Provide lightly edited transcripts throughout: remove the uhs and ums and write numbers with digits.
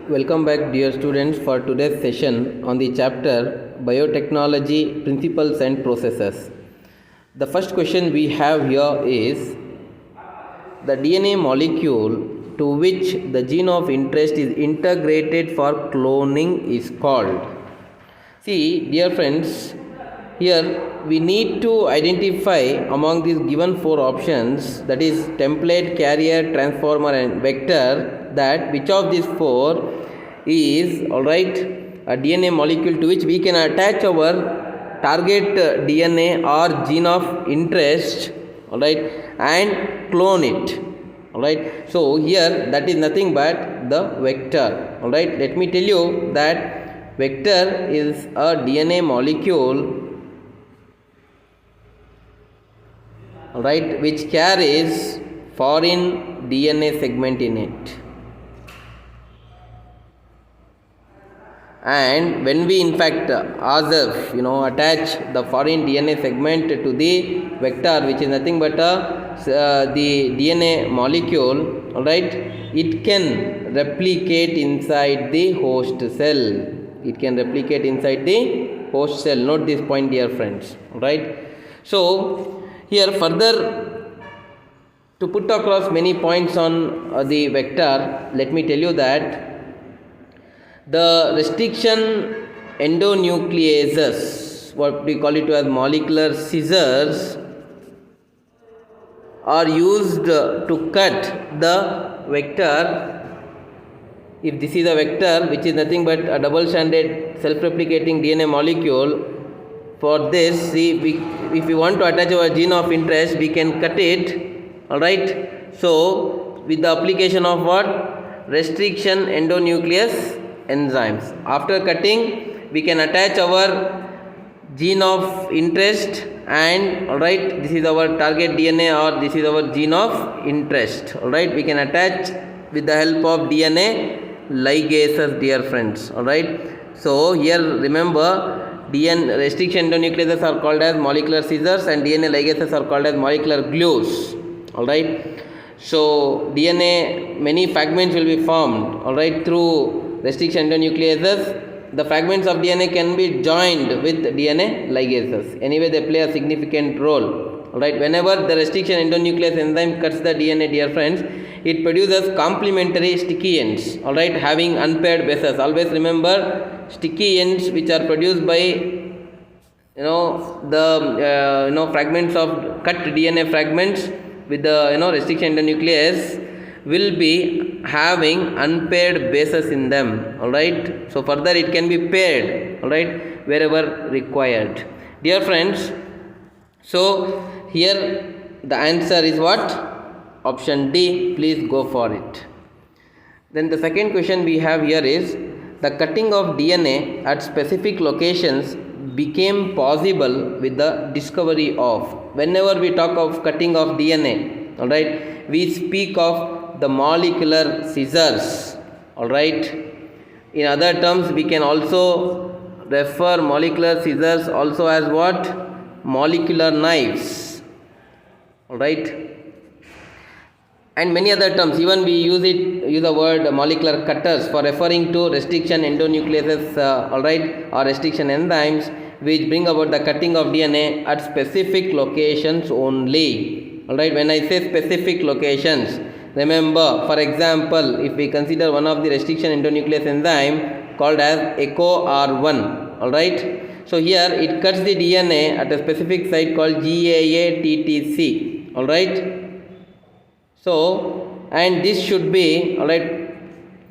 Welcome back, dear students, for today's session on the chapter Biotechnology Principles and Processes. The first question we have here is the DNA molecule to which the gene of interest is integrated for cloning is called. See, dear friends, here we need to identify among these given four options, that is template, carrier, transformer and vector, that which of these four is alright a DNA molecule to which we can attach our target DNA or gene of interest, alright, and clone it. Alright, so here that is nothing but the vector. Alright, let me tell you that vector is a DNA molecule, alright, which carries foreign DNA segment in it. And when we in fact attach the foreign DNA segment to the vector, which is nothing but the DNA molecule, alright, it can replicate inside the host cell. It can replicate inside the host cell. Note this point, dear friends. Alright. So here further, to put across many points on the vector, let me tell you that the restriction endonucleases, what we call it as molecular scissors, are used to cut the vector. If this is a vector, which is nothing but a double-stranded self-replicating DNA molecule, for this, see, if we want to attach our gene of interest, we can cut it, alright. So, with the application of what? Restriction endonuclease enzymes. After cutting, we can attach our gene of interest, and alright, this is our target DNA or this is our gene of interest. Alright, we can attach with the help of DNA ligases, dear friends. Alright, so here remember, DNA restriction endonucleases are called as molecular scissors and DNA ligases are called as molecular glues. Alright, so DNA, many fragments will be formed, alright, through restriction endonucleases. The fragments of DNA can be joined with DNA ligases. Anyway, they play a significant role. Alright, whenever the restriction endonuclease enzyme cuts the DNA, dear friends, it produces complementary sticky ends, alright, having unpaired bases. Always remember, sticky ends which are produced by the fragments of cut DNA fragments with the restriction endonuclease will be having unpaired bases in them. Alright, so further it can be paired, alright, wherever required. Dear friends, so here the answer is what? Option D. Please go for it. Then the second question we have here is, the cutting of DNA at specific locations became possible with the discovery of. Whenever we talk of cutting of DNA, alright, we speak of the molecular scissors. Alright, in other terms we can also refer molecular scissors also as what? Molecular knives. Alright, and many other terms. Even we use the word molecular cutters for referring to restriction endonucleases, alright, or restriction enzymes which bring about the cutting of DNA at specific locations only. Alright, when I say specific locations, remember, for example, if we consider one of the restriction endonuclease enzyme called as EcoR1, alright, so here it cuts the DNA at a specific site called GAA-TTC, alright. So, and this should be, alright,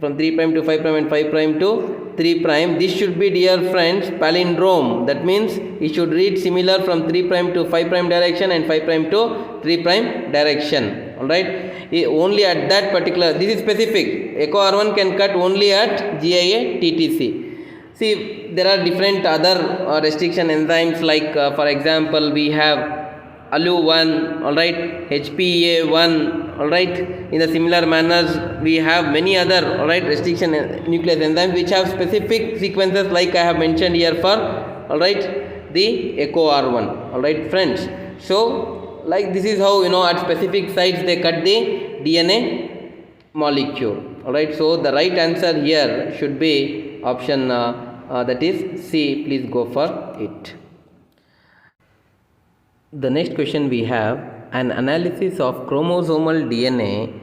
from 3' to 5' and 5' to 3'. This should be, dear friends, palindrome. That means it should read similar from 3' to 5' direction and 5' to 3' direction. Alright, only at that particular, this is specific. EcoR1 can cut only at GAA TTC. See, there are different other restriction enzymes like, for example, we have ALU1, alright, HPA1, alright. In the similar manners, we have many other, alright, restriction nuclease enzymes which have specific sequences like I have mentioned here for, alright, the EcoR1, alright, friends. So, like this is how, at specific sites they cut the DNA molecule. Alright, so the right answer here should be option that is C. Please go for it. The next question we have, an analysis of chromosomal DNA,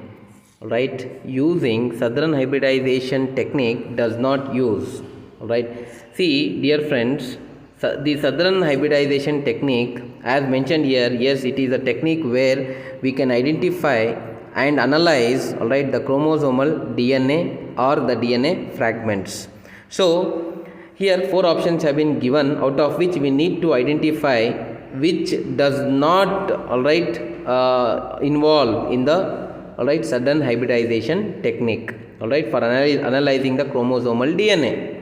right, using southern hybridization technique does not use. Right, see dear friends, the southern hybridization technique as mentioned here, yes, it is a technique where we can identify and analyze, alright, the chromosomal DNA or the DNA fragments. So here 4 options have been given, out of which we need to identify which does not, alright, involve in the, alright, southern hybridization technique, alright, for analyzing the chromosomal DNA.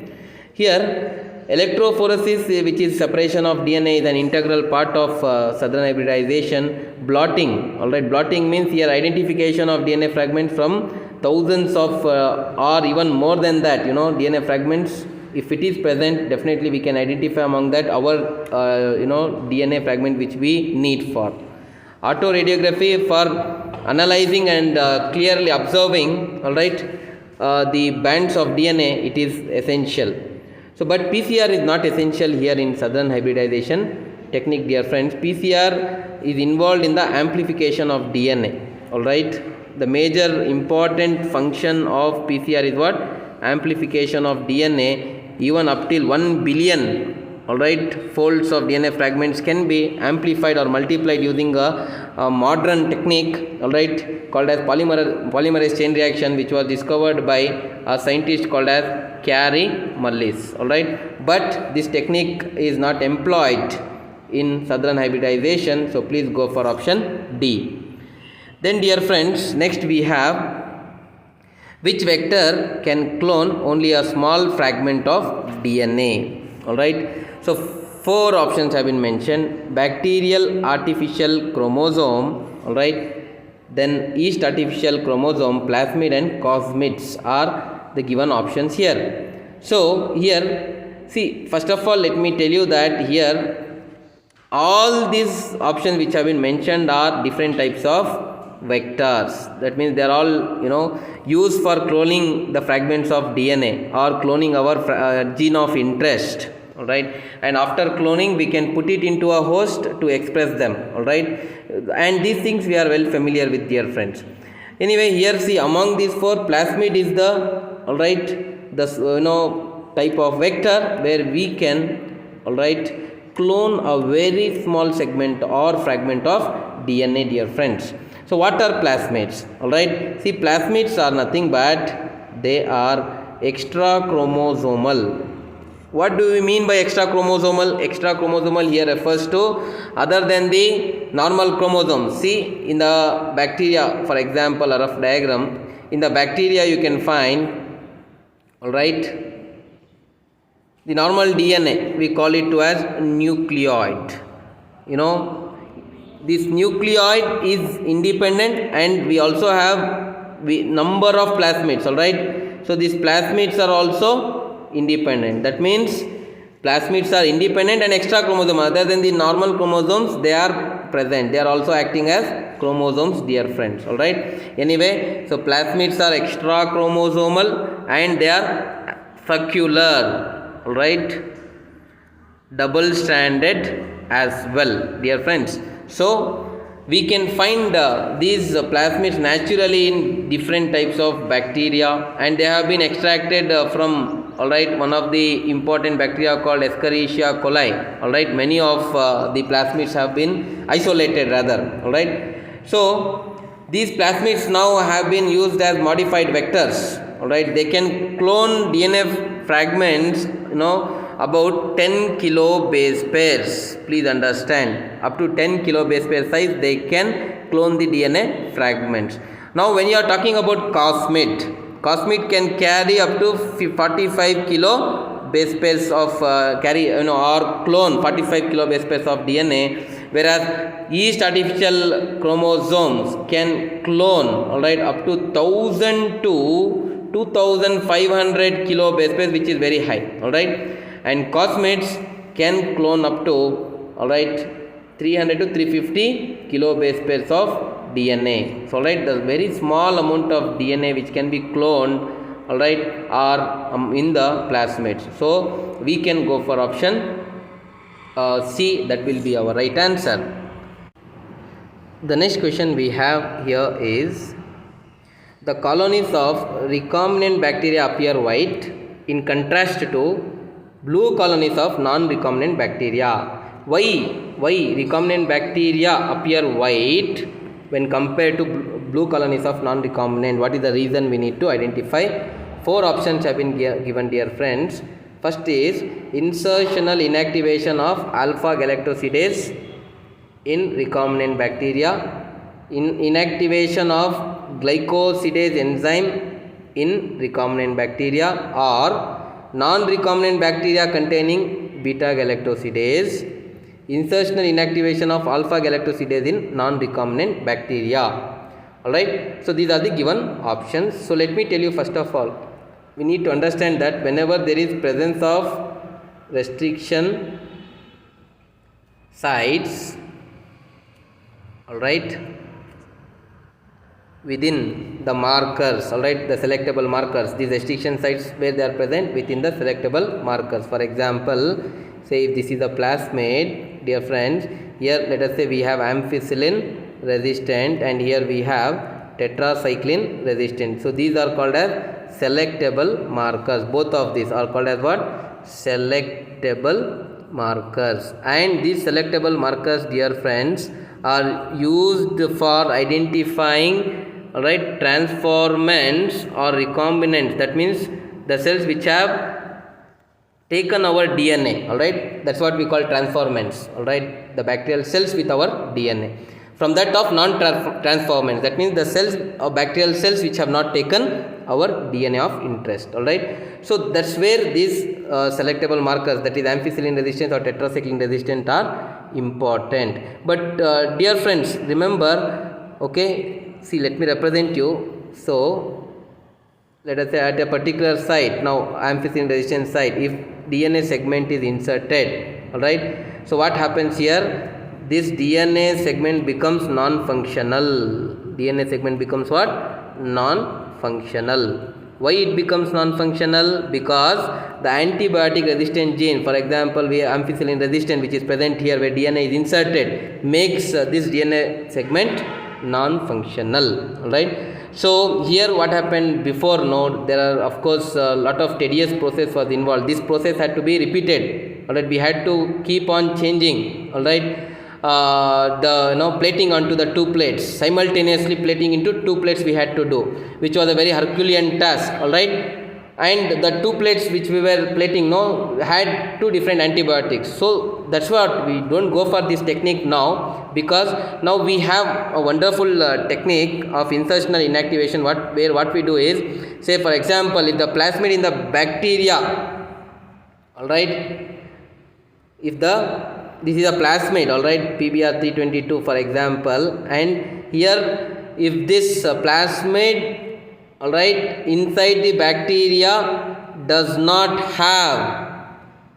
Here, electrophoresis, which is separation of DNA, is an integral part of southern hybridization. Blotting, alright, blotting means here identification of DNA fragments from thousands of or even more than that, DNA fragments. If it is present, definitely we can identify among that our DNA fragment which we need for. Autoradiography for analyzing and clearly observing, alright, the bands of DNA, it is essential. So, but PCR is not essential here in southern hybridization technique, dear friends. PCR is involved in the amplification of DNA, alright. The major important function of PCR is what? Amplification of DNA. Even up till 1 billion, alright, folds of DNA fragments can be amplified or multiplied using a modern technique, alright, called as polymerase chain reaction, which was discovered by a scientist called as Kary Mullis, alright. But this technique is not employed in southern hybridization, so please go for option D. Then dear friends, next we have, which vector can clone only a small fragment of DNA, alright. So 4 options have been mentioned: bacterial artificial chromosome, alright, then yeast artificial chromosome, plasmid and cosmids are the given options here. So here, see, first of all let me tell you that here all these options which have been mentioned are different types of vectors. That means they are all used for cloning the fragments of DNA or cloning our gene of interest, alright. And after cloning we can put it into a host to express them, alright. And these things we are well familiar with, dear friends. Anyway, here see, among these 4, plasmid is the, alright, the type of vector where we can, alright, clone a very small segment or fragment of DNA, dear friends. So what are plasmids? Alright, see, plasmids are nothing but they are extra chromosomal. What do we mean by extra chromosomal? Extra chromosomal here refers to other than the normal chromosomes. See, in the bacteria, for example, a rough diagram, in the bacteria you can find, alright, the normal DNA, we call it as nucleoid. This nucleoid is independent, and we also have number of plasmids, alright. So these plasmids are also independent. That means plasmids are independent and extra chromosome. Other than the normal chromosomes, they are present. They are also acting as chromosomes, dear friends, alright. Anyway, so plasmids are extra chromosomal and they are circular, alright, double stranded as well, dear friends. So we can find these plasmids naturally in different types of bacteria, and they have been extracted from, alright, one of the important bacteria called Escherichia coli, alright. Many of the plasmids have been isolated rather, alright. So these plasmids now have been used as modified vectors, alright. They can clone DNA fragments, about 10 kilo base pairs. Please understand, up to 10 kilo base pair size they can clone the DNA fragments. Now when you are talking about cosmid can carry up to 45 kilo base pairs of or clone 45 kilo base pairs of DNA, whereas yeast artificial chromosomes can clone, alright, up to 1000 to 2500 kilo base pairs, which is very high, alright. And cosmids can clone up to, alright, 300 to 350 kilo base pairs of DNA. So alright, the very small amount of DNA which can be cloned, alright, are in the plasmids. So we can go for option C, that will be our right answer. The next question we have here is, the colonies of recombinant bacteria appear white in contrast to blue colonies of non-recombinant bacteria. Why recombinant bacteria appear white when compared to blue colonies of non-recombinant? What is the reason? We need to identify. 4 options have been given, dear friends. First is insertional inactivation of alpha galactosidase in recombinant bacteria, inactivation of glycosidase enzyme in recombinant bacteria, or non-recombinant bacteria containing beta galactosidase, insertional inactivation of alpha galactosidase in non-recombinant bacteria. Alright, so these are the given options. So let me tell you, first of all, we need to understand that whenever there is presence of restriction sites, alright, within the markers, alright, the selectable markers, these restriction sites where they are present within the selectable markers. For example, say if this is a plasmid, dear friends, here let us say we have ampicillin resistant and here we have tetracycline resistant. So these are called as selectable markers. Both of these are called as what? Selectable markers. And these selectable markers, dear friends, are used for identifying, alright, transformants or recombinants. That means the cells which have taken our DNA, alright, that's what we call transformants, alright, the bacterial cells with our DNA. From that of non-transformants, that means the cells or bacterial cells which have not taken our DNA of interest, alright. So that's where these selectable markers, that is ampicillin resistance or tetracycline resistant, are important. But dear friends, remember, okay, see, let me represent you. So let us say at a particular site, now ampicillin resistant site, if DNA segment is inserted, alright, so what happens here? This DNA segment becomes non-functional. DNA segment becomes what? Non-functional. Why it becomes non-functional? Because the antibiotic resistant gene, for example, we have ampicillin resistant, which is present here where DNA is inserted, makes this DNA segment non-functional, alright. So here what happened before, no, there are of course a lot of tedious process was involved. This process had to be repeated, alright. We had to keep on changing, alright, the plating onto the 2 plates, simultaneously plating into 2 plates we had to do, which was a very Herculean task, alright. And the 2 plates which we were plating, no, had 2 different antibiotics. So that's what we don't go for this technique now, because now we have a wonderful technique of insertional inactivation. What we do is, say for example, if the plasmid in the bacteria, alright, if this is a plasmid, alright, PBr322 for example, and here if this plasmid, alright, inside the bacteria does not have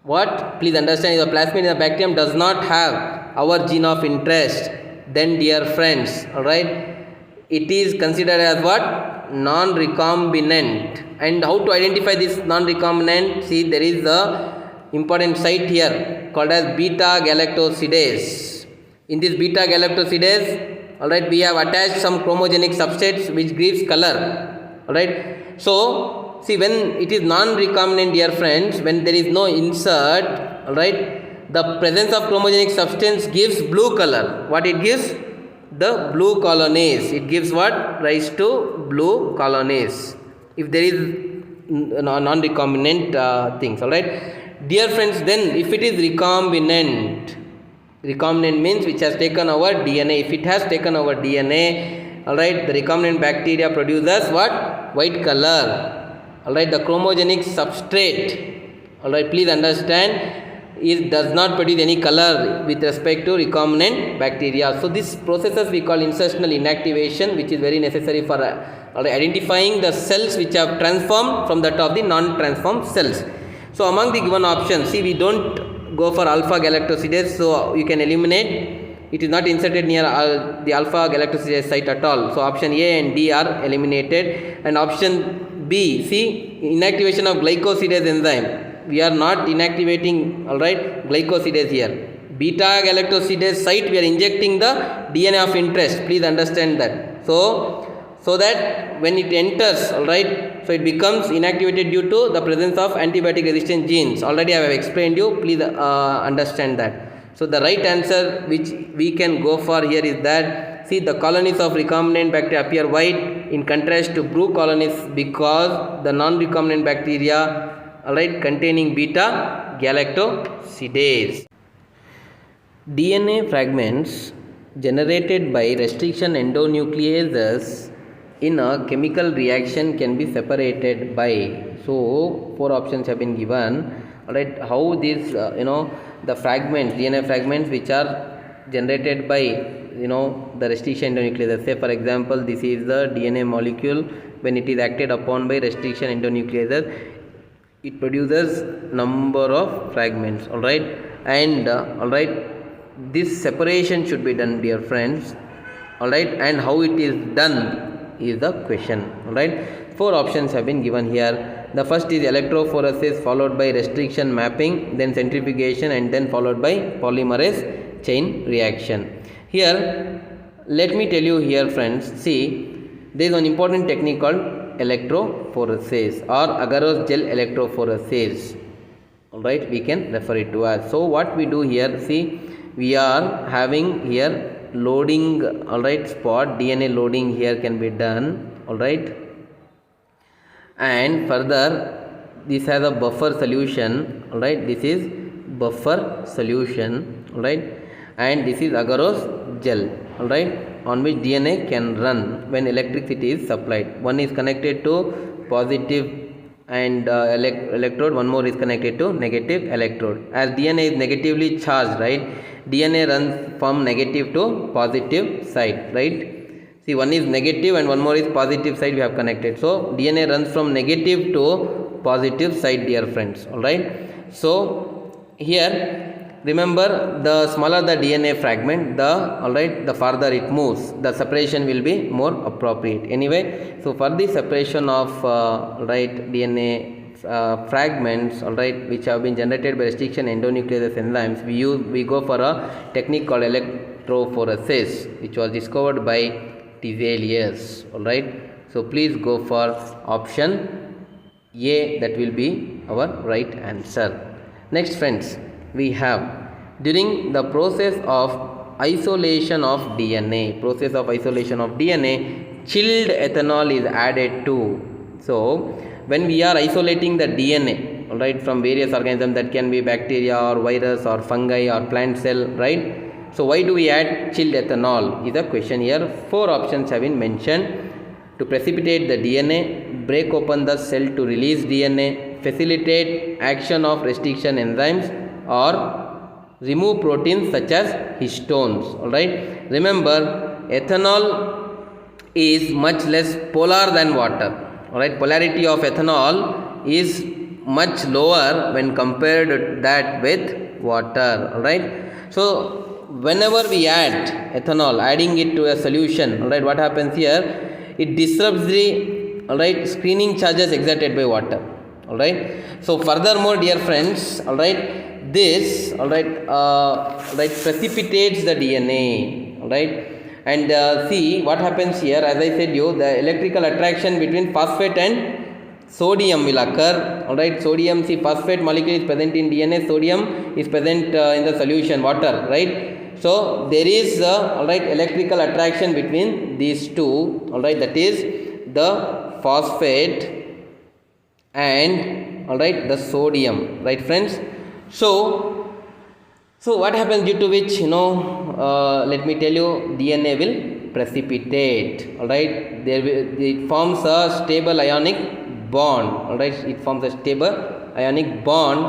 what? Please understand, if the plasmid in the bacterium does not have our gene of interest, then dear friends, alright, it is considered as what? Non-recombinant. And how to identify this non-recombinant? See, there is a important site here called as beta galactosidase. In this beta galactosidase, alright, we have attached some chromogenic substrates which gives color, alright. So see, when it is non-recombinant, dear friends, when there is no insert, alright, the presence of chromogenic substance gives blue color. What it gives? The blue colonies. It gives what? Rise to blue colonies if there is non-recombinant things, alright. Dear friends, then if it is recombinant means which has taken our DNA. If it has taken our DNA, alright, the recombinant bacteria produces what? White color, alright. The chromogenic substrate, alright, please understand, it does not produce any color with respect to recombinant bacteria. So these processes we call insertional inactivation, which is very necessary for identifying the cells which have transformed from that of the non-transformed cells. So among the given options, see, we don't go for alpha galactosidase, so you can eliminate it is not inserted near the alpha galactosidase site at all. So option A and D are eliminated. And option B, see, inactivation of glycosidase enzyme. We are not inactivating, alright, glycosidase here. Beta galactosidase site, we are injecting the DNA of interest. Please understand that. So that when it enters, alright, so it becomes inactivated due to the presence of antibiotic resistant genes. Already I have explained you. Please understand that. So the right answer which we can go for here is that, see, the colonies of recombinant bacteria appear white in contrast to blue colonies because the non-recombinant bacteria, alright, containing beta galactosidase. DNA fragments generated by restriction endonucleases in a chemical reaction can be separated by, so 4 options have been given, alright, how these the fragments, DNA fragments which are generated by the restriction endonucleases. Say for example, this is the DNA molecule. When it is acted upon by restriction endonucleases, it produces number of fragments, alright, and this separation should be done, dear friends, alright, and how it is done is the question, alright. 4 options have been given here. The first is electrophoresis, followed by restriction mapping, then centrifugation, and then followed by polymerase chain reaction. Here, let me tell you here, friends, see, there is one important technique called electrophoresis or agarose gel electrophoresis, alright, we can refer it to as. So what we do here, see, we are having here loading, alright, spot, DNA loading here can be done, alright, and further this has a buffer solution, alright, this is buffer solution, alright, and this is agarose gel, alright, on which DNA can run when electricity is supplied. One is connected to positive and electrode, one more is connected to negative electrode. As DNA is negatively charged, right, DNA runs from negative to positive side, right. See, one is negative and one more is positive side we have connected. So DNA runs from negative to positive side, dear friends, alright. So here remember, the smaller the DNA fragment, the farther it moves, the separation will be more appropriate. Anyway, so for the separation of DNA fragments, alright, which have been generated by restriction endonuclease enzymes, we go for a technique called electrophoresis, which was discovered by Tiselius, alright. So please go for option A, that will be our right answer. Next, friends, we have, during the process of isolation of DNA, chilled ethanol is added to. So when we are isolating the DNA, alright, from various organisms, that can be bacteria or virus or fungi or plant cell, right. So why do we add chilled ethanol is a question here. 4 options have been mentioned: to precipitate the DNA, break open the cell to release DNA, facilitate action of restriction enzymes, or remove proteins such as histones, alright. Remember, ethanol is much less polar than water, alright. Polarity of ethanol is much lower when compared to that with water, alright. So whenever we add ethanol, adding it to a solution, alright, what happens here? It disrupts the screening charges exerted by water, alright. So furthermore, dear friends, alright, this precipitates the DNA, alright. And see what happens here. As I said you, the electrical attraction between phosphate and sodium will occur, alright. Sodium, see, phosphate molecule is present in DNA, sodium is present in the solution, water, right. So there is electrical attraction between these two, alright, that is the phosphate and the sodium, right, friends. So what happens, due to which let me tell you, DNA will precipitate, alright. It forms a stable ionic bond, alright. It forms a stable ionic bond,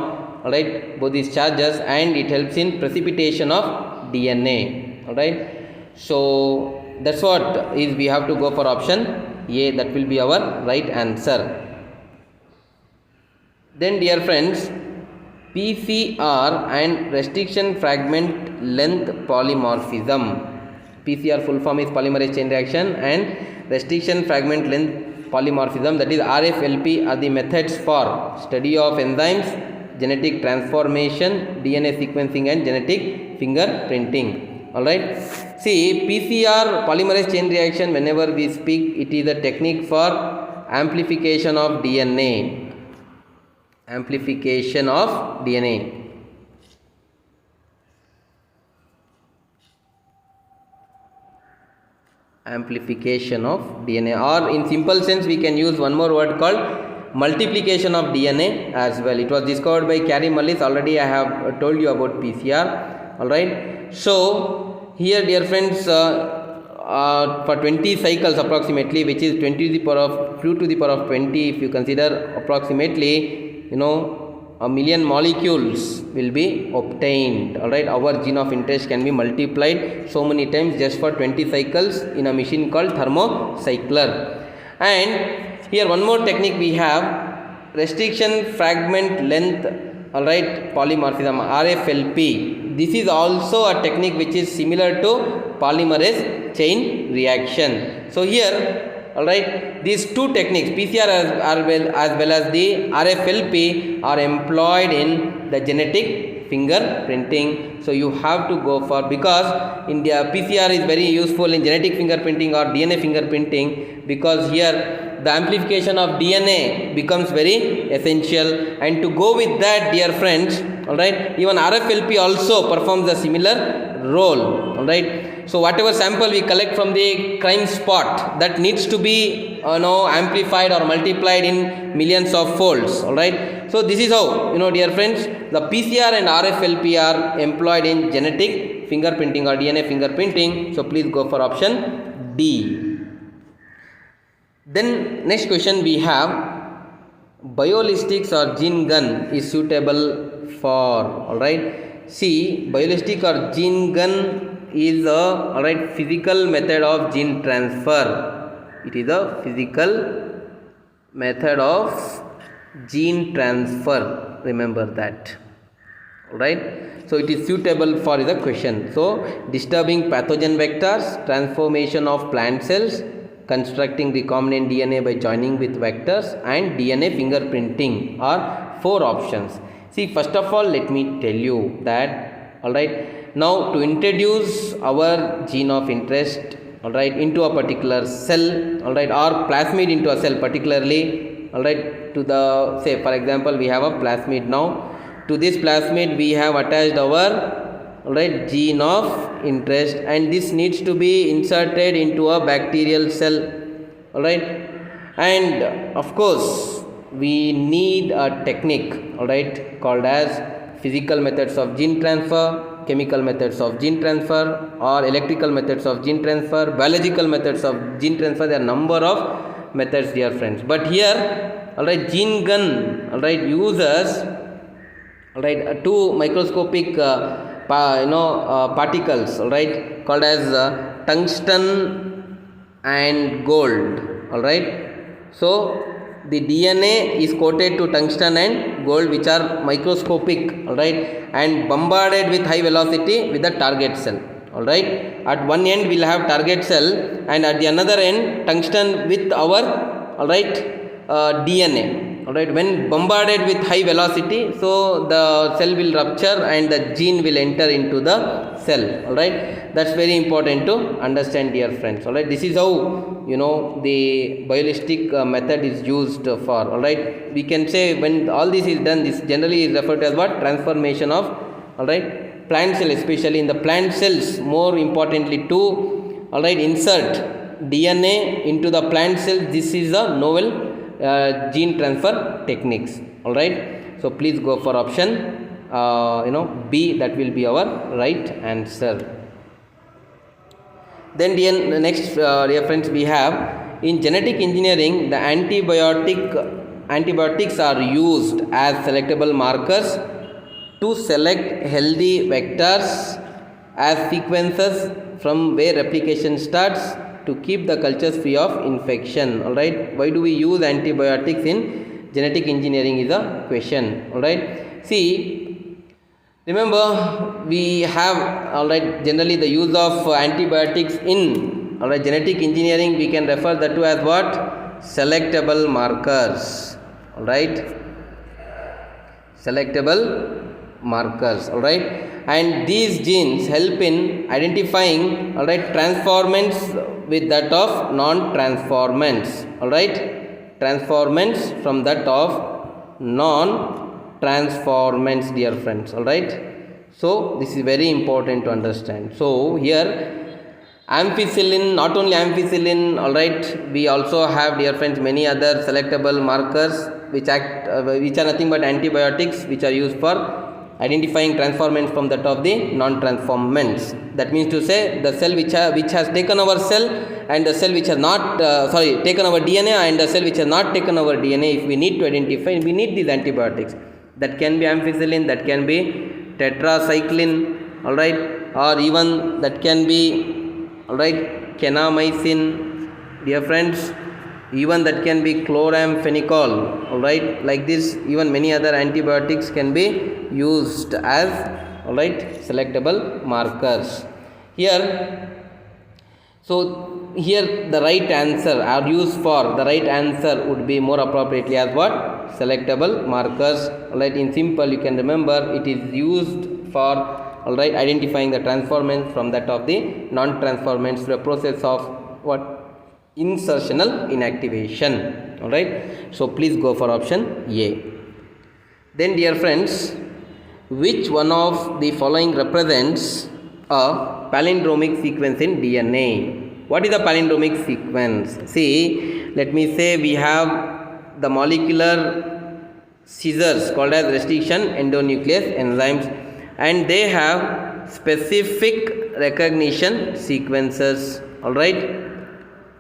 alright, both these charges, and it helps in precipitation of DNA, alright. So that's what is, we have to go for option A, that will be our right answer. Then, dear friends, PCR and restriction fragment length polymorphism. PCR full form is polymerase chain reaction, and restriction fragment length polymorphism, that is RFLP, are the methods for study of enzymes, genetic transformation, DNA sequencing and genetic fingerprinting. Alright. See, PCR polymerase chain reaction, whenever we speak, it is a technique for amplification of DNA. Amplification of DNA. Amplification of DNA, or in simple sense we can use one more word called multiplication of DNA as well. It was discovered by Kary Mullis. Already I have told you about PCR. Alright. So here, dear friends, for 20 cycles approximately, which is 20 to the power of 2 to the power of 20, if you consider approximately, a million molecules will be obtained. Alright, our gene of interest can be multiplied so many times just for 20 cycles in a machine called thermocycler. And here one more technique we have, restriction fragment length, alright, polymorphism, RFLP. This is also a technique which is similar to polymerase chain reaction. So here, alright, these two techniques, PCR as well as the RFLP, are employed in the genetic fingerprinting. So you have to go for, because India PCR is very useful in genetic fingerprinting or DNA fingerprinting, because here the amplification of DNA becomes very essential. And to go with that, dear friends, alright, even RFLP also performs a similar role. Alright. So whatever sample we collect from the crime spot, that needs to be amplified or multiplied in millions of folds. Alright. So this is how, dear friends, the PCR and RFLP are employed in genetic fingerprinting or DNA fingerprinting. So please go for option D. Then next question we have, biolistics or gene gun is suitable for. Alright. See, biolystic or gene gun is a physical method of gene transfer. It is a physical method of gene transfer. Remember that. Alright. So it is suitable for the question. So disturbing pathogen vectors, transformation of plant cells, constructing recombinant DNA by joining with vectors, and DNA fingerprinting are 4 options. See, first of all, let me tell you that, alright, now to introduce our gene of interest, alright, into a particular cell, alright, or plasmid into a cell particularly, alright, to the, say for example, we have a plasmid now. To this plasmid we have attached our, alright, gene of interest, and this needs to be inserted into a bacterial cell. Alright, and of course we need a technique, alright, called as physical methods of gene transfer, chemical methods of gene transfer, or electrical methods of gene transfer, biological methods of gene transfer. There are number of methods, dear friends. But here, alright, gene gun, alright, uses, alright, 2 microscopic particles, alright, called as tungsten and gold. Alright, so the DNA is coated to tungsten and gold, which are microscopic, alright, and bombarded with high velocity with the target cell. Alright, at one end we will have target cell, and at the another end tungsten with our, alright, DNA. Alright, when bombarded with high velocity, so the cell will rupture and the gene will enter into the cell. Alright, that's very important to understand, dear friends. Alright, this is how the biologistic method is used for. Alright, we can say when all this is done, this generally is referred to as what? Transformation of, alright, plant cell, especially in the plant cells, more importantly to, alright, insert DNA into the plant cell. This is a novel gene transfer techniques. Alright, so please go for option B. That will be our right answer. Then next, dear friends, we have in genetic engineering, the antibiotics are used as selectable markers to select healthy vectors as sequences from where replication starts, to keep the cultures free of infection. Alright, why do we use antibiotics in genetic engineering is a question. Alright, see, Remember, we have, all right, generally the use of antibiotics in, all right, genetic engineering. We can refer that to as what? Selectable markers. All right, selectable markers. All right, and these genes help in identifying, all right, transformants with that of non-transformants. All right, transformants from that of non-transformants, dear friends. All right, so this is very important to understand. So here ampicillin, not only ampicillin, all right, we also have, dear friends, many other selectable markers which are nothing but antibiotics which are used for identifying transformants from that of the non-transformants. That means to say the cell which has taken our cell and the cell which has not taken our DNA, and the cell which has not taken our DNA, if we need to identify, we need these antibiotics. That can be ampicillin, that can be tetracycline, all right, or even that can be, all right, kanamycin, dear friends, even that can be chloramphenicol. All right, like this, even many other antibiotics can be used as, all right, selectable markers here. So here the right answer, or use for the right answer, would be more appropriately as what? Selectable markers. All right, in simple you can remember, it is used for, all right, identifying the transformants from that of the non-transformants through a process of what? Insertional inactivation. All right, so please go for option A. Then, dear friends, which one of the following represents a palindromic sequence in DNA? What is a palindromic sequence? See, let me say we have the molecular scissors called as restriction endonuclease enzymes, and they have specific recognition sequences. All right,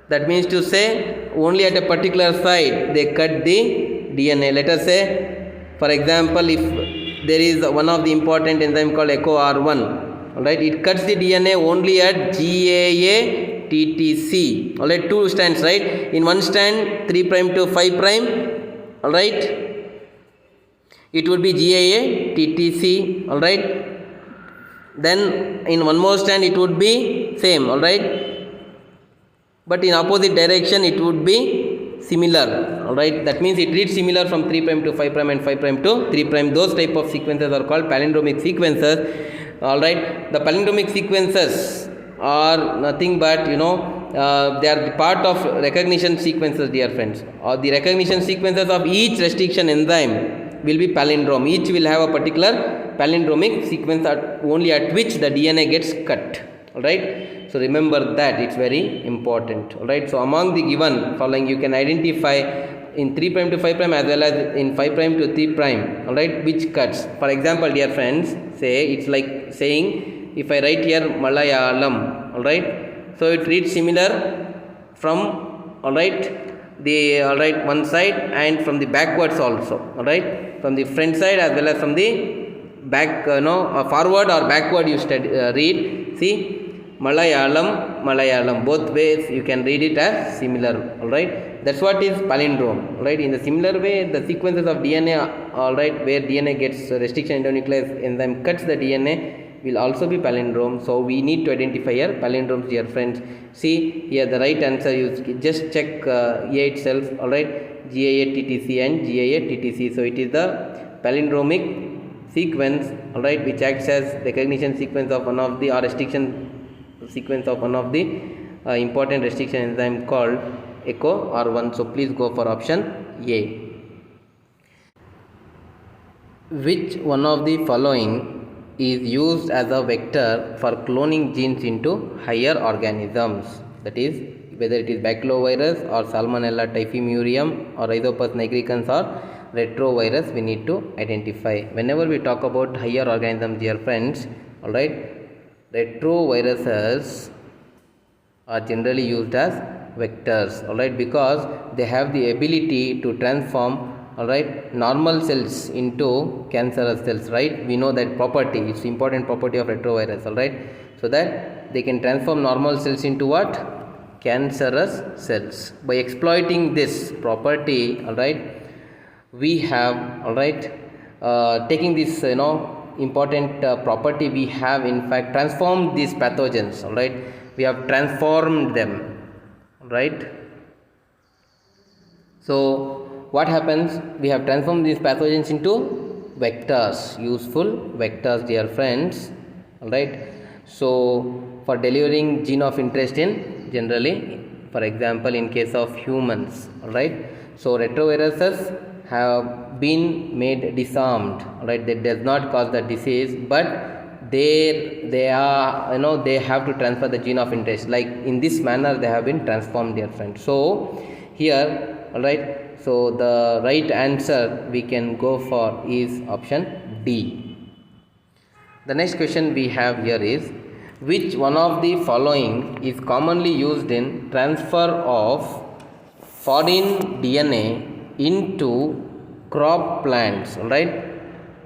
that means to say only at a particular site they cut the DNA. Let us say, for example, if there is one of the important enzyme called EcoR1, all right, it cuts the DNA only at GAA TTC. All right, two strands, right? In one strand 3' to 5', all right, it would be GAA TTC. All right, then in one more strand it would be same. All right, but in opposite direction it would be similar. All right, that means it reads similar from 3' to 5' and 5' to 3'. Those type of sequences are called palindromic sequences. All right, the palindromic sequences are nothing but, they are part of recognition sequences, dear friends, or the recognition sequences of each restriction enzyme will be palindrome. Each will have a particular palindromic sequence only at which the DNA gets cut. All right, so remember that, it's very important. All right, so among the given following you can identify in 3' to 5' as well as in 5' to 3', all right, which cuts. For example, dear friends, say it's like saying, if I write here Malayalam, all right, so it reads similar from, all right, the, all right, one side and from the backwards also. All right, from the front side as well as from the back, forward or backward you read. See, Malayalam, both ways you can read it as similar. All right, that's what is palindrome. All right, in the similar way, the sequences of DNA, all right, where DNA gets restriction endonuclease enzyme cuts the DNA, will also be palindrome. So we need to identify here palindromes, dear friends. See here the right answer, you just check A itself. All right, GAA TTC and GAA TTC. So it is the palindromic sequence, all right, which acts as recognition sequence of one of the, or restriction sequence of one of the important restriction enzyme called EcoR1. So please go for option A. Which one of the following is used as a vector for cloning genes into higher organisms? That is, whether it is baculovirus or Salmonella typhimurium or Rhizopus nigricans or retrovirus, we need to identify. Whenever we talk about higher organisms, dear friends, all right, retroviruses are generally used as vectors. All right, because they have the ability to transform, all right, normal cells into cancerous cells. Right, we know that property, it's important property of retrovirus. All right, so that they can transform normal cells into what? Cancerous cells. By exploiting this property, all right, we have, all right, taking this, important property we have in fact transformed these pathogens, all right. We have transformed them, right. So what happens, we have transformed these pathogens into vectors, useful vectors, dear friends, all right. So for delivering gene of interest in generally, for example in case of humans, all right. So retroviruses have been made disarmed, all right. That does not cause the disease, but they are, they have to transfer the gene of interest, like in this manner they have been transformed, dear friends. So here, all right, so the right answer we can go for is option D. The next question we have here is, which one of the following is commonly used in transfer of foreign DNA into crop plants, all right.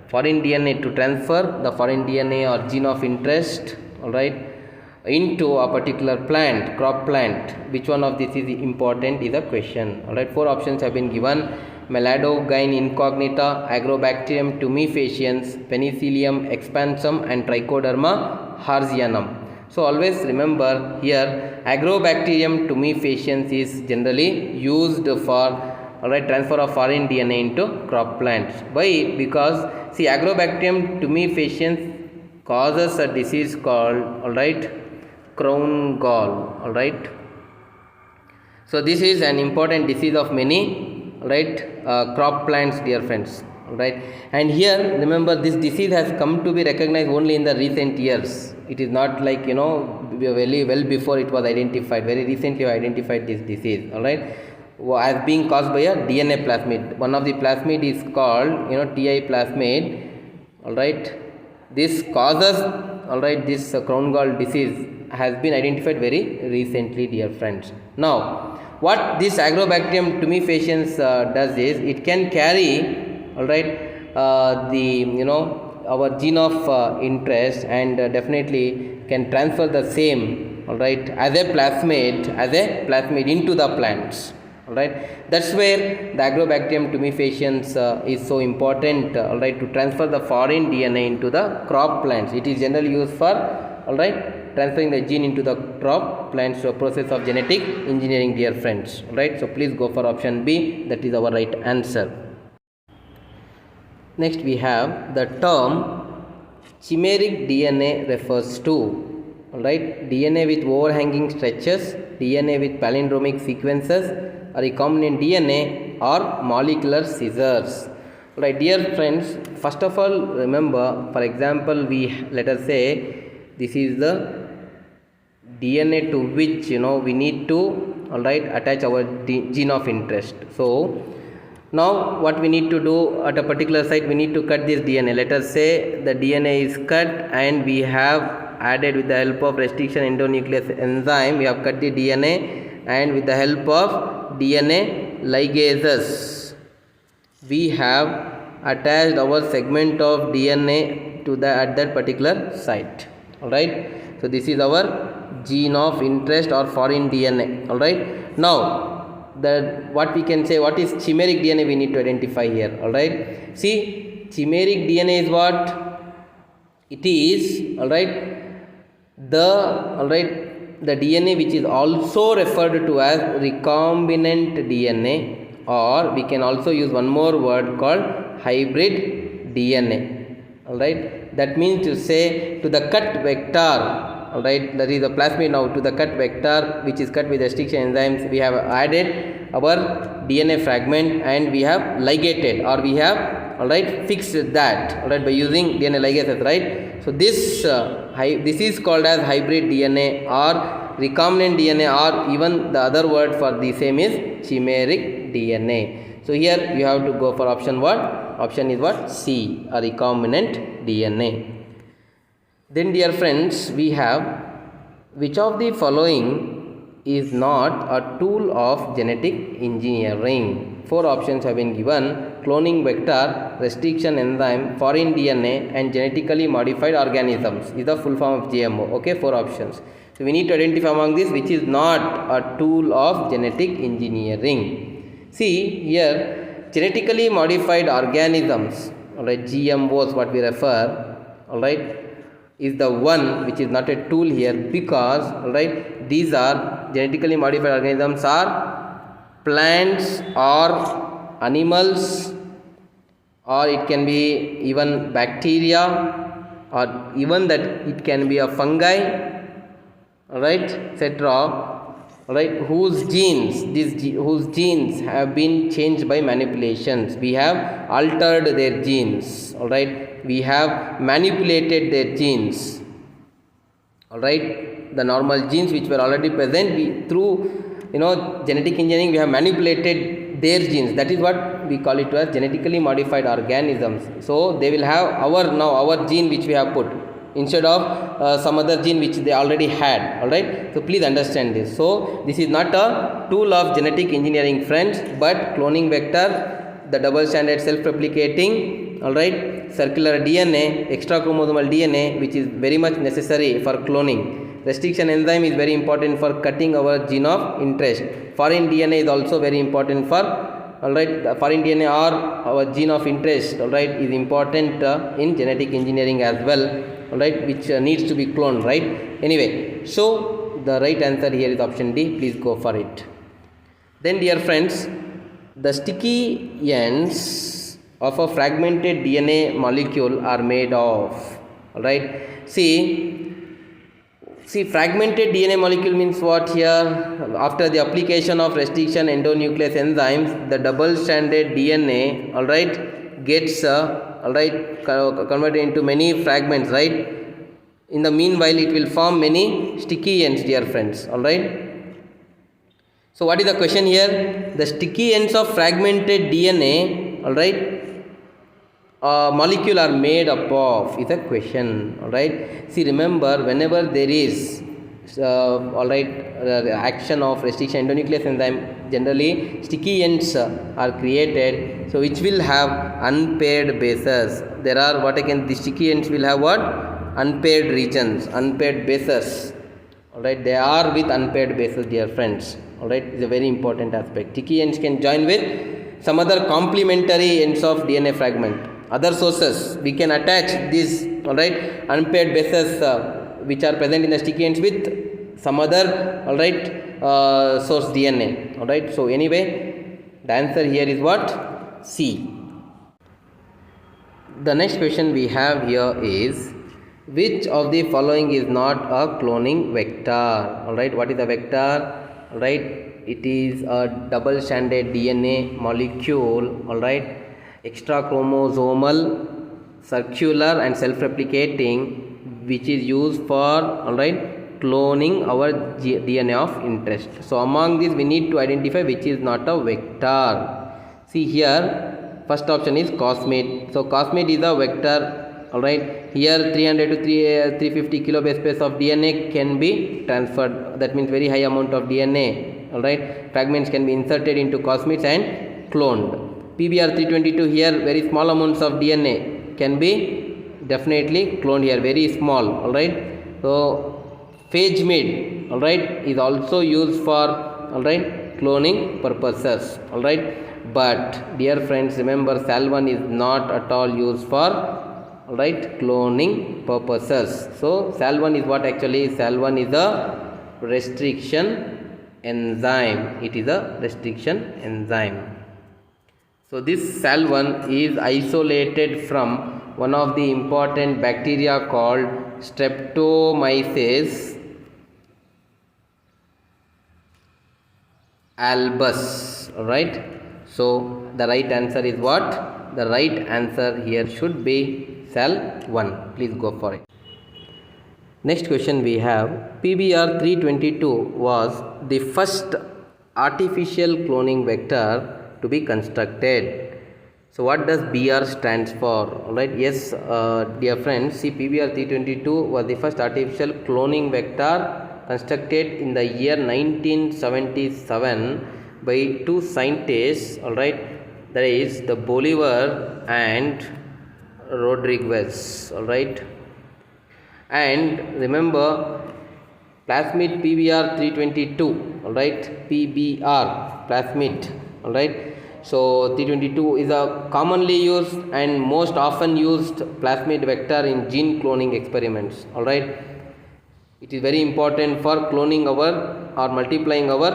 Foreign DNA, to transfer the foreign DNA or gene of interest, all right, into a particular plant, crop plant. Which one of this is important is a question, all right. 4 options have been given: Meladogyn incognita, Agrobacterium tumefaciens, Penicillium expansum and Trichoderma harzianum. So always remember here, Agrobacterium tumefaciens is generally used for, all right, transfer of foreign DNA into crop plants. Why? Because see, Agrobacterium tumefaciens causes a disease called, all right, crown gall, all right. So this is an important disease of many, right, crop plants, dear friends, all right. And here remember, this disease has come to be recognized only in the recent years. It is not like, very well before it was identified. Very recently identified this disease, all right, as being caused by a DNA plasmid. One of the plasmid is called, TI plasmid, all right. This causes, all right, this crown gall disease has been identified very recently, dear friends. Now what this Agrobacterium tumefaciens does is, it can carry, all right, our gene of interest, and definitely can transfer the same, all right, as a plasmid into the plants, all right. That's where the Agrobacterium tumefaciens is so important, all right, to transfer the foreign DNA into the crop plants. It is generally used for, all right, transferring the gene into the crop plants, so process of genetic engineering, dear friends, all right. So please go for option B, that is our right answer. Next we have the term chimeric DNA refers to, all right, DNA with overhanging stretches, DNA with palindromic sequences, or recombinant DNA, or molecular scissors. All right, dear friends, first of all remember, for example, let us say this is the DNA to which, we need to, all right, attach our gene of interest. So now what we need to do at a particular site, we need to cut this DNA. Let us say the DNA is cut, and we have added, with the help of restriction endonuclease enzyme, we have cut the DNA, and with the help of DNA ligases we have attached our segment of DNA to at that particular site, all right. So this is our gene of interest or foreign DNA, all right. Now what we can say, what is chimeric DNA, we need to identify here, all right. See, chimeric DNA is what it is, all right, the DNA which is also referred to as recombinant DNA, or we can also use one more word called hybrid DNA, all right. That means to say, to the cut vector, all right, that is the plasmid. Now to the cut vector which is cut with restriction enzymes, we have added our DNA fragment, and we have ligated, or we have, all right, fixed that, all right, by using DNA ligases, right. So this is called as hybrid DNA or recombinant DNA, or even the other word for the same is chimeric DNA. So here you have to go for option what? Option is what? C, a recombinant DNA. Then dear friends, we have, which of the following is not a tool of genetic engineering? 4 options have been given: cloning vector, restriction enzyme, foreign DNA, and genetically modified organisms is the full form of GMO. Okay, 4 options. So we need to identify among these which is not a tool of genetic engineering. See here, genetically modified organisms, all right, GMOs what we refer, all right, is the one which is not a tool here, because all right, these are genetically modified organisms are plants or animals, or it can be even bacteria, or even that it can be a fungi, all right, etc., all right, whose genes have been changed by manipulations. We have altered their genes, all right, we have manipulated their genes, all right, the normal genes which were already present, we through genetic engineering we have manipulated their genes. That is what we call it as genetically modified organisms. So they will have our gene which we have put instead of some other gene which they already had, all right. So please understand this. So this is not a tool of genetic engineering, friends, but cloning vector, the double stranded self replicating, all right, circular DNA, extra chromosomal DNA, which is very much necessary for cloning. Restriction enzyme is very important for cutting our gene of interest. Foreign DNA is also very important for, all right, the foreign DNA or our gene of interest, all right, is important in genetic engineering as well, all right, which needs to be cloned, right. Anyway, so the right answer here is option D. Please go for it. Then dear friends, the sticky ends of a fragmented DNA molecule are made of, all right. See, fragmented DNA molecule means what here? After the application of restriction endonuclease enzymes, the double-stranded DNA, all right, gets all right, converted into many fragments, right. In the meanwhile, it will form many sticky ends, dear friends, all right. So what is the question here? The sticky ends of fragmented DNA, all right, molecule are made up of is a question, all right. See, remember, whenever there is all right, action of restriction endonuclease enzyme, generally sticky ends are created, so which will have unpaired bases. There are the sticky ends will have what? Unpaired regions, unpaired bases, all right. They are with unpaired bases, dear friends, all right. It's a very important aspect. Sticky ends can join with some other complementary ends of DNA fragment, other sources. We can attach these, all right, unpaired bases which are present in the sticky ends with some other, all right, source DNA, all right. So anyway, the answer here is what? C. The next question we have here is, which of the following is not a cloning vector, all right. What is a vector? All right, it is a double stranded DNA molecule, all right, extra chromosomal, circular and self replicating, which is used for, all right, cloning our DNA of interest. So among these we need to identify which is not a vector. See here, first option is cosmate. So cosmate is a vector, all right. Here 300 to 350 kilobase space of DNA can be transferred. That means very high amount of DNA, all right. Fragments can be inserted into cosmates and cloned. PBR 322 here, very small amounts of DNA can be definitely cloned here, very small, all right. So phagemate, all right, is also used for, all right, cloning purposes, all right. But dear friends, remember, SAL1 is not at all used for, all right, cloning purposes. So SAL1 is what? Actually SAL1 is a restriction enzyme. It is a restriction enzyme. So this SAL1 is isolated from one of the important bacteria called Streptomyces albus, all right. So the right answer is what? The right answer here should be SAL1. Please go for it. Next question we have, PBR 322 was the first artificial cloning vector to be constructed. So what does BR stands for? All right, yes, dear friends, see, PBR 322 was the first artificial cloning vector constructed in the year 1977 by two scientists, all right, that is the Bolivar and Rodriguez, all right. And remember, plasmid PBR 322, all right, PBR plasmid, all right. So T22 is a commonly used and most often used plasmid vector in gene cloning experiments. All right, it is very important for cloning our or multiplying our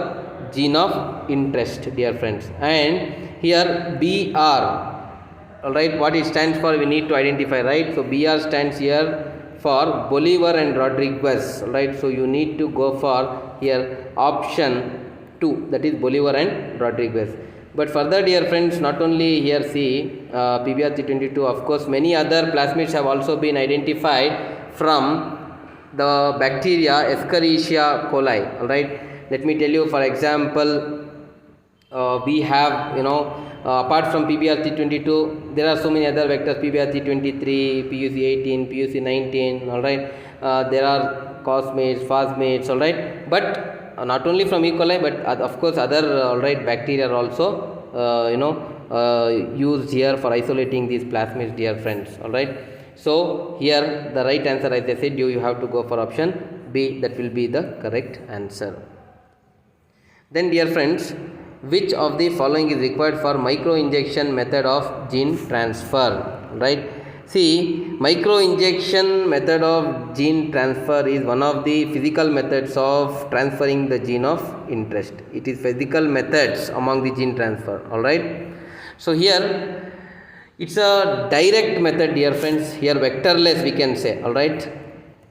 gene of interest, dear friends. And here BR, all right, what it stands for we need to identify, right? So BR stands here for Bolivar and Rodriguez, right? So you need to go for here option 2, that is Bolivar and Rodriguez. But further, dear friends, not only here see PBRT22, of course many other plasmids have also been identified from the bacteria Escherichia coli. All right, let me tell you, for example, we have, apart from PBRT22, there are so many other vectors, PBRT23, PUC18, PUC19, all right. There are cosmates, phosmates, all right. But not only from E. coli, but of course other all right bacteria are also used here for isolating these plasmids, dear friends. All right. So here the right answer, as I said, you have to go for option B. That will be the correct answer. Then, dear friends, which of the following is required for micro injection method of gene transfer? Right. See, micro injection method of gene transfer is one of the physical methods of transferring the gene of interest. It is physical methods among the gene transfer. All right. So here it's a direct method, dear friends. Here vectorless we can say. All right,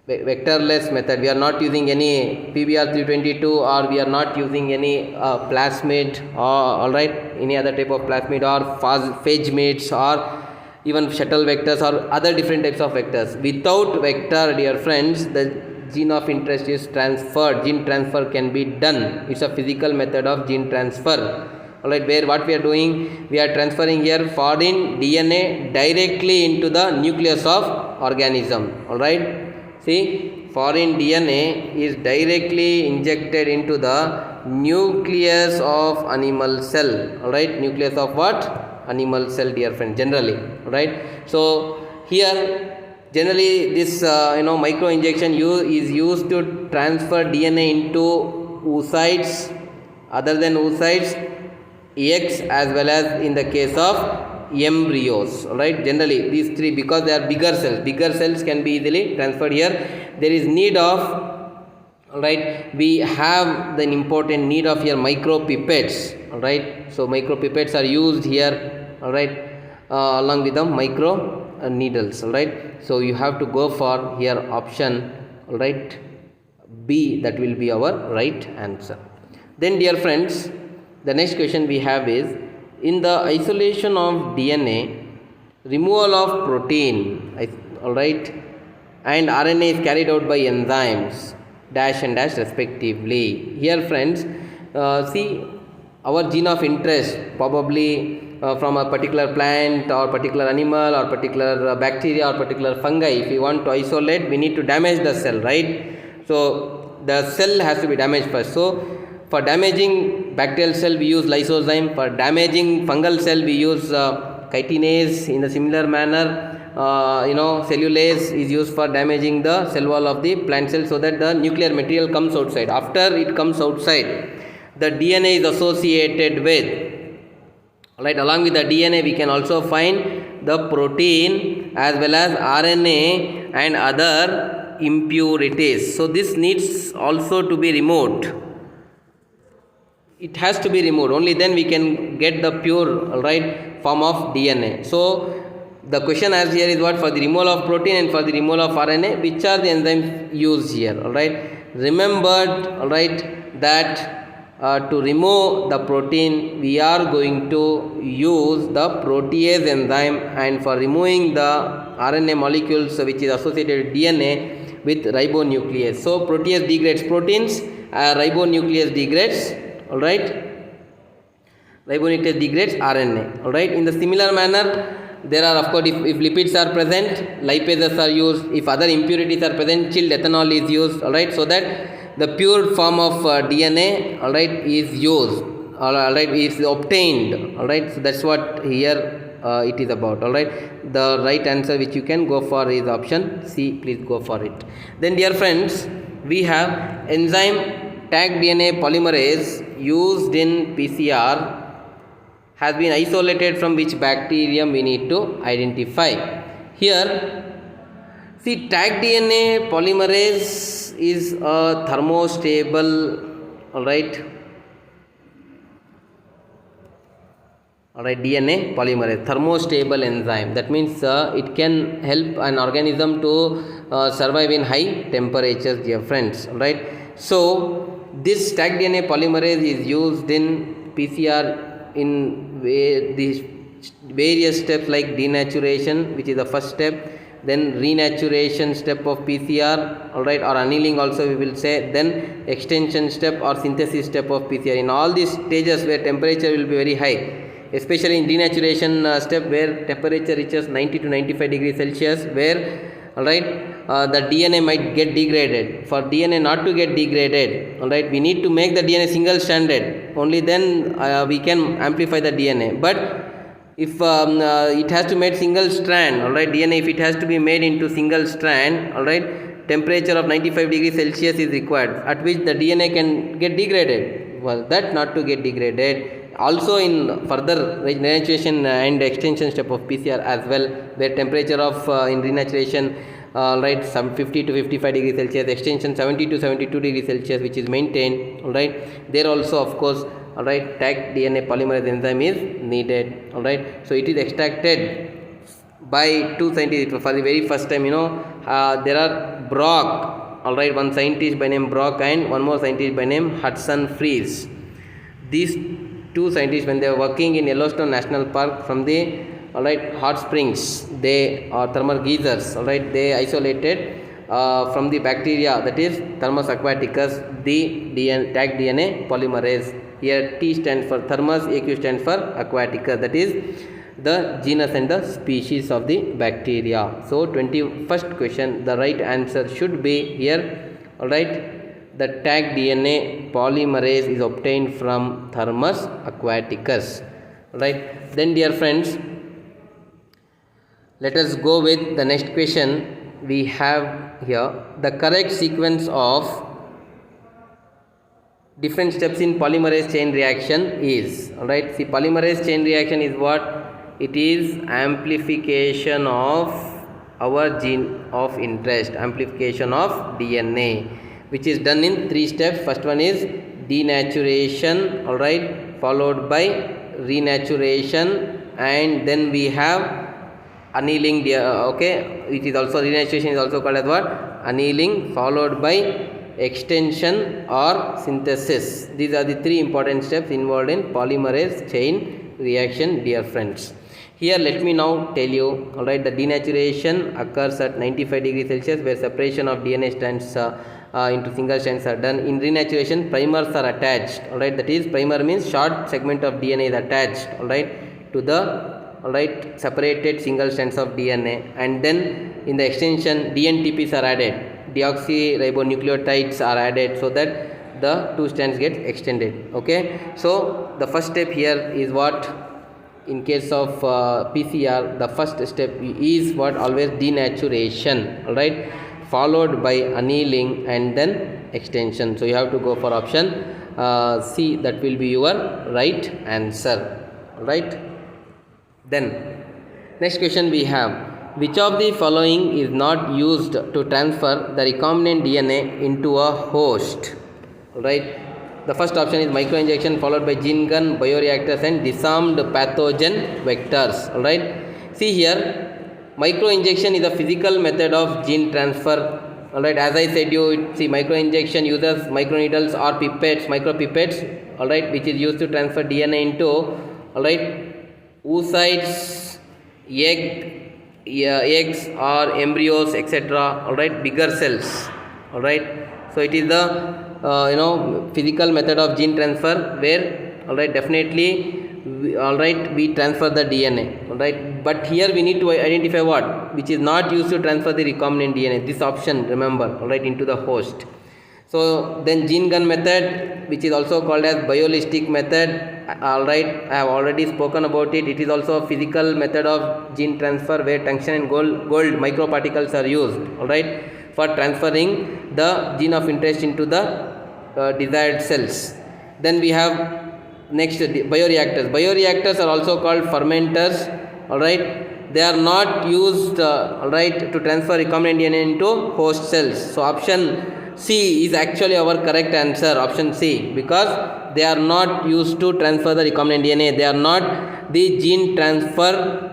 vectorless method. We are not using any PBR322 or we are not using any plasmid or all right any other type of plasmid or phage mates or even shuttle vectors or other different types of vectors. Without vector, dear friends, the gene of interest is transferred. Gene transfer can be done. It's a physical method of gene transfer. Alright, where what we are doing, we are transferring here foreign DNA directly into the nucleus of organism. Alright, see, foreign DNA is directly injected into the nucleus of animal cell. Alright, nucleus of what? Animal cell, dear friend, generally. Right. So here generally this micro injection is used to transfer DNA into oocytes, other than oocytes, eggs, as well as in the case of embryos. Right, generally these three, because they are bigger cells can be easily transferred. Here there is need of, all right, we have the important need of here micropipettes. All right, so micropipettes are used here. All right, along with the micro needles. All right, so you have to go for here option, all right, B. That will be our right answer. Then, dear friends, the next question we have is, in the isolation of DNA, removal of protein, all right, and RNA is carried out by enzymes dash and dash respectively. Here, friends, see, our gene of interest, probably from a particular plant or particular animal or particular bacteria or particular fungi, if we want to isolate, we need to damage the cell, right? So the cell has to be damaged first. So for damaging bacterial cell we use lysozyme, for damaging fungal cell we use chitinase. In a similar manner, cellulase is used for damaging the cell wall of the plant cell, so that the nuclear material comes outside. After it comes outside, the DNA is associated with, right, along with the DNA we can also find the protein as well as RNA and other impurities. So this needs also to be removed. It has to be removed, only then we can get the pure, all right, form of DNA. So the question asked here is what? For the removal of protein and for the removal of RNA, which are the enzymes used here? All right, remembered, all right, that to remove the protein we are going to use the protease enzyme, and for removing the RNA molecules which is associated with DNA with ribonuclease. So protease degrades proteins, ribonuclease degrades, all right, ribonuclease degrades RNA. All right, in the similar manner, there are, of course, if lipids are present, lipases are used. If other impurities are present, chilled ethanol is used. All right, so that the pure form of DNA, all right, is used, all right, is obtained. All right, so that's what here it is about. All right, the right answer which you can go for is option C. Please go for it. Then, dear friends, we have enzyme tag DNA polymerase used in PCR has been isolated from which bacterium we need to identify. Here, see, tag DNA polymerase is a thermostable, alright, DNA polymerase, thermostable enzyme. That means it can help an organism to survive in high temperatures, dear friends. Alright. So this tag DNA polymerase is used in PCR in these various steps like denaturation, which is the first step, then renaturation step of PCR, alright, or annealing also we will say, then extension step or synthesis step of PCR. In all these stages where temperature will be very high, especially in denaturation step where temperature reaches 90 to 95 degrees Celsius, where alright, the DNA might get degraded. For DNA not to get degraded, alright, we need to make the DNA single stranded, only then we can amplify the DNA. But if it has to make single strand, alright, DNA, if it has to be made into single strand, alright, temperature of 95 degrees Celsius is required, at which the DNA can get degraded. Well, that not to get degraded, also in further renaturation and extension step of PCR as well, where temperature of in renaturation right, some 50 to 55 degrees Celsius, extension 70 to 72 degrees Celsius, which is maintained, alright. There also, of course, alright, tag DNA polymerase enzyme is needed, alright. So it is extracted by two scientists for the very first time. There are Brock, alright, one scientist by name Brock and one more scientist by name Hudson Fries. These two scientists, when they were working in Yellowstone National Park from the hot springs, they are thermal geysers, they isolated from the bacteria, that is Thermus aquaticus, the tag DNA polymerase. Here T stands for Thermus, AQ stands for aquaticus, that is the genus and the species of the bacteria. So 21st question, the right answer should be here, the tag DNA polymerase is obtained from Thermus aquaticus. Then dear friends, let us go with the next question. We have here the correct sequence of different steps in polymerase chain reaction is, see, polymerase chain reaction is what? It is amplification of our gene of interest, amplification of DNA, which is done in three steps. First one is denaturation, followed by renaturation, and then we have annealing, which is also renaturation is also called as what? Annealing, followed by extension or synthesis. These are the three important steps involved in polymerase chain reaction, dear friends. Here let me now tell you, the denaturation occurs at 95 degrees Celsius, where separation of DNA strands into single strands are done. In renaturation, primers are attached, that is, primer means short segment of DNA is attached, to the separated single strands of DNA, and then in the extension DNTPs are added, deoxyribonucleotides are added, so that the two strands get extended. So the first step here is what? In case of PCR, the first step is what? Always denaturation, followed by annealing and then extension. So you have to go for option C. That will be your right answer. Then next question we have, which of the following is not used to transfer the recombinant DNA into a host? The first option is microinjection, followed by gene gun, bioreactors and disarmed pathogen vectors. See here, microinjection is a physical method of gene transfer. As I said you, see, microinjection uses microneedles or pipettes, micropipettes, which is used to transfer DNA into oocytes, eggs or embryos, etc. Bigger cells. So it is the physical method of gene transfer where definitely we transfer the DNA, but here we need to identify what? Which is not used to transfer the recombinant DNA. This option, remember, into the host. So then gene gun method, which is also called as biolistic method, I have already spoken about it. It is also a physical method of gene transfer where tungsten and gold microparticles are used, for transferring the gene of interest into the desired cells. Then we have next, bioreactors. Bioreactors are also called fermenters. All right, they are not used all right, to transfer recombinant DNA into host cells. So option C is actually our correct answer, option C, because they are not used to transfer the recombinant DNA. They are not the gene transfer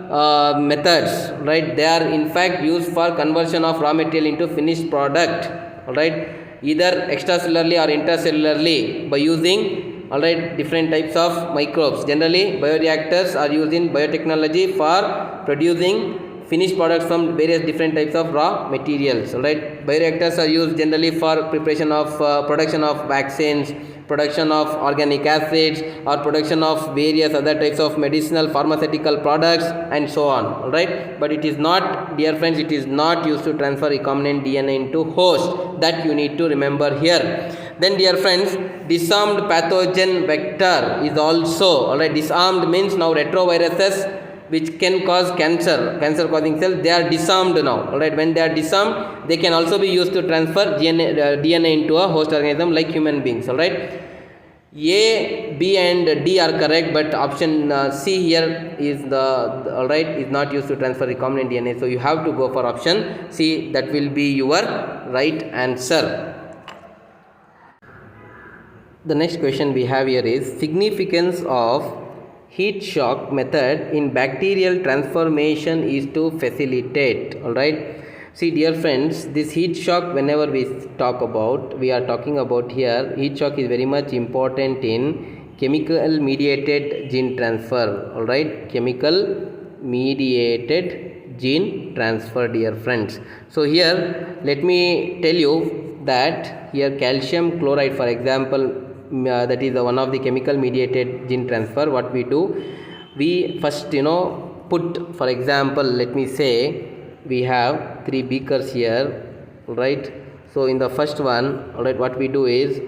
methods, right? They are in fact used for conversion of raw material into finished product, all right, either extracellularly or intracellularly by using, all right, different types of microbes. Generally, bioreactors are used in biotechnology for producing finished products from various different types of raw materials. All right, bioreactors are used generally for preparation of production of vaccines, production of organic acids, or production of various other types of medicinal pharmaceutical products and so on. All right, but it is not, dear friends, it is not used to transfer recombinant DNA into host. That you need to remember here. Then, dear friends, disarmed pathogen vector is also, all right, disarmed means now retroviruses which can cause cancer causing cells, they are disarmed now. All right, when they are disarmed, they can also be used to transfer DNA into a host organism like human beings. All right, A, B and D are correct, but option C here is the all right, is not used to transfer recombinant DNA. So you have to go for option C. That will be your right answer. The next question we have here is significance of heat shock method in bacterial transformation is to facilitate. All right, see, dear friends, this heat shock, whenever we talk about, we are talking about here, heat shock is very much important in chemical mediated gene transfer. All right, chemical mediated gene transfer, dear friends. So here let me tell you that here calcium chloride, for example, that is one of the chemical mediated gene transfer. What we do, we first put, for example, let me say we have 3 beakers here, right? So in the first one, all right, what we do is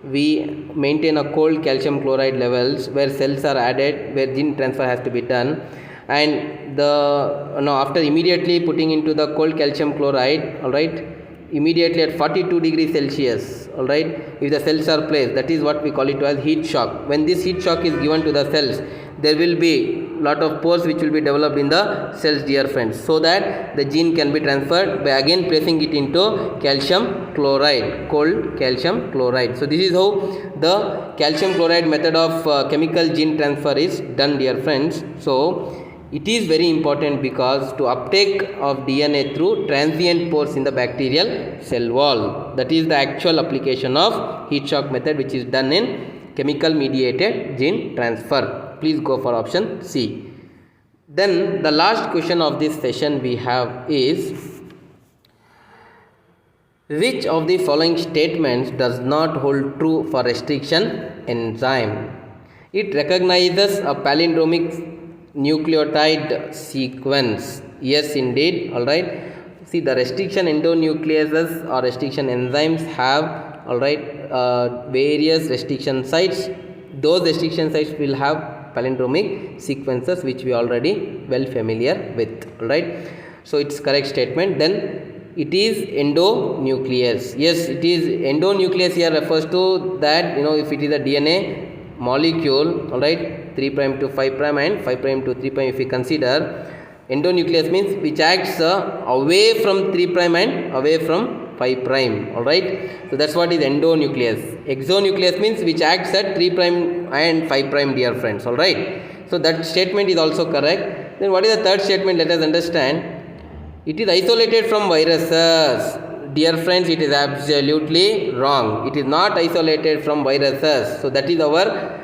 we maintain a cold calcium chloride levels where cells are added, where gene transfer has to be done, and after immediately putting into the cold calcium chloride, all right, immediately at 42 degrees Celsius, all right, if the cells are placed, that is what we call it as heat shock. When this heat shock is given to the cells, there will be lot of pores which will be developed in the cells, dear friends, so that the gene can be transferred by again placing it into calcium chloride, cold calcium chloride. So this is how the calcium chloride method of chemical gene transfer is done, dear friends. So it is very important because to uptake of DNA through transient pores in the bacterial cell wall. That is the actual application of heat shock method which is done in chemical mediated gene transfer. Please go for option C. Then the last question of this session we have is, which of the following statements does not hold true for restriction enzyme? It recognizes a palindromic nucleotide sequence. Yes, indeed. All right, see, the restriction endonucleases or restriction enzymes have, all right, various restriction sites. Those restriction sites will have palindromic sequences which we already well familiar with. All right, so it's correct statement. Then it is endonuclease. Yes, it is endonuclease. Here refers to that, if it is a DNA molecule, all right, 3' to 5' and 5' to 3', if we consider, endonuclease means which acts away from 3' and away from 5'. All right, so that's what is endonuclease. Exonuclease means which acts at 3' and 5', dear friends. All right, so that statement is also correct. Then what is the third statement? Let us understand. It is isolated from viruses. Dear friends, it is absolutely wrong. It is not isolated from viruses. So that is our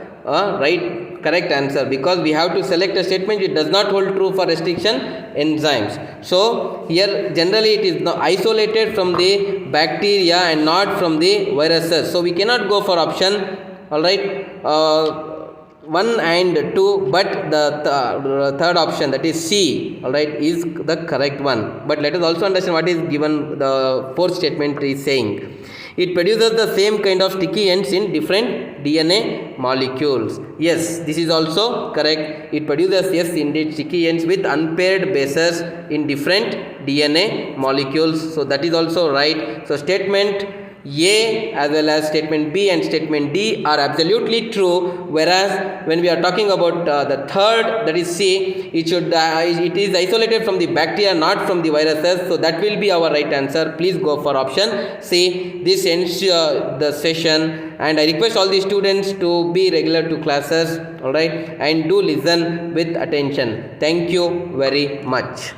correct answer, because we have to select a statement which does not hold true for restriction enzymes. So here generally it is not isolated from the bacteria and not from the viruses. So we cannot go for option, all right, 1 and 2, but the third option, that is C, all right, is the correct one. But let us also understand what is given. The fourth statement is saying it produces the same kind of sticky ends in different DNA molecules. Yes, this is also correct. It produces, yes, indeed, sticky ends with unpaired bases in different DNA molecules. So that is also right. So statement A as well as statement B and statement D are absolutely true, whereas when we are talking about the third, that is C, it is isolated from the bacteria, not from the viruses, so that will be our right answer. Please go for option C. This ends the session, and I request all the students to be regular to classes, alright, and do listen with attention. Thank you very much.